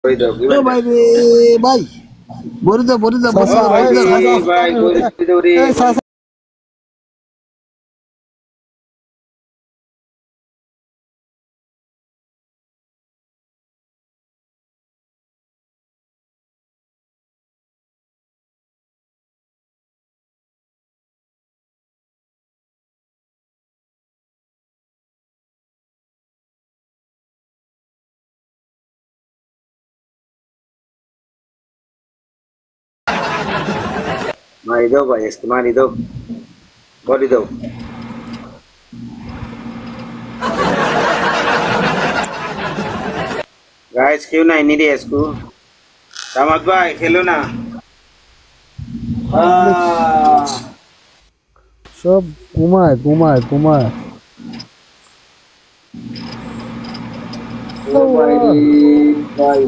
ও ভাই রে ভাই বড়ি দাও বস ভাই বড়ি দাও রে मारी दो भाई इसको मारी दो बॉडी दो गाइस क्यों ना नहीं दे इसको समझ भाई खेलो ना सब घुमाए ओ भाई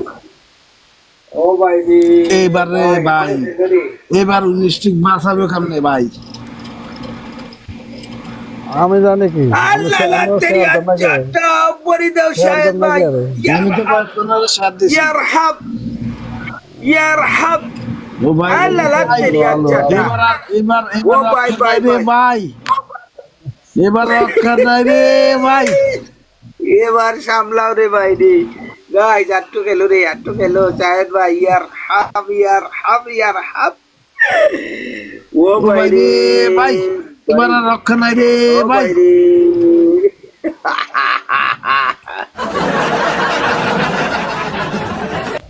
ओ भाई এবার রে ভাই এবার 19 ঠিক বাঁচাবে কেমনে ভাই আমি জানি কি अल्लाह तेरी अच्छा बड़ी दो शायद भाई আমি তো পারতনা সাথ দিছি यारहम ও ভাই अल्लाह तेरी अच्छा এবার ও ভাই রে ভাই এবার রক্ষা নাই রে ভাই এবার সামলাও রে ভাই রে গাইস আটটু খেলো শায়দ ভাই यारहम ও ভাই রে ভাই এবার রক্ষা নাই রে ভাই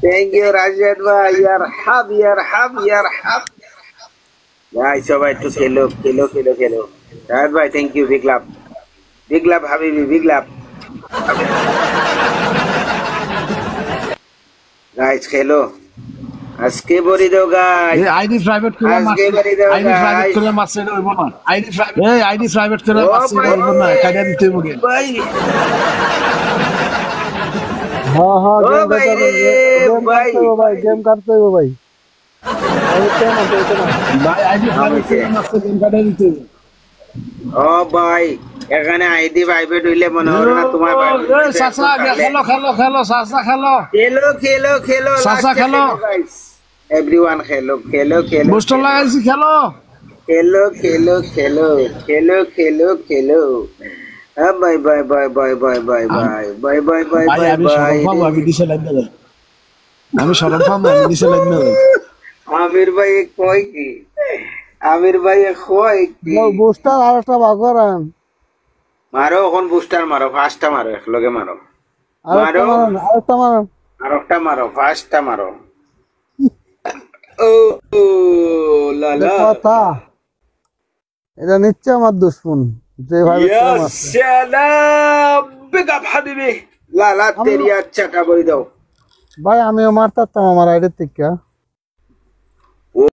थैंक यू राशिद भाई यारहम गाइस सबाई तो खेलो शायद भाई thank you big love Habibi big love guys खेलो আজকে বড়ি দাও গাইস আইডি প্রাইভেট করে মারছে হইব না আইডি প্রাইভেট করে মারছে হইব না কাইদা দিতে হবে ভাই हाँ गेम करते हो भाई ভাই আইডি প্রাইভেট করে মারছে গেম কাইদা দিতে হবে ও ভাই এখানে আইডি প্রাইভেট হইলে মনে হয় না তোমার ভাই সাসা খেলো সাসা খেলো সাসা খেলো एवरीवन खेलो বুস্টার লাগাইছি খেলো बाय আমি দিছে লাইন না আমি শরম পাবো আমি দিছে লাইন না आमिर भाई কই কি বুস্টার আরেকটা বাগরান মারো এখন বুস্টার মারো ফাস্টটা মারো একলগে মারো আরেকটা মারো ফাস্টটা মারো ও লা লা কথা এটা নিচ্ছে আমার দুশমন যে ভাই সালাম বিগ আপ হাবিবি লা লা তেরি আচ্ছা টা বলি দাও ভাই আমিও মারতাম আমার আইডি থেকে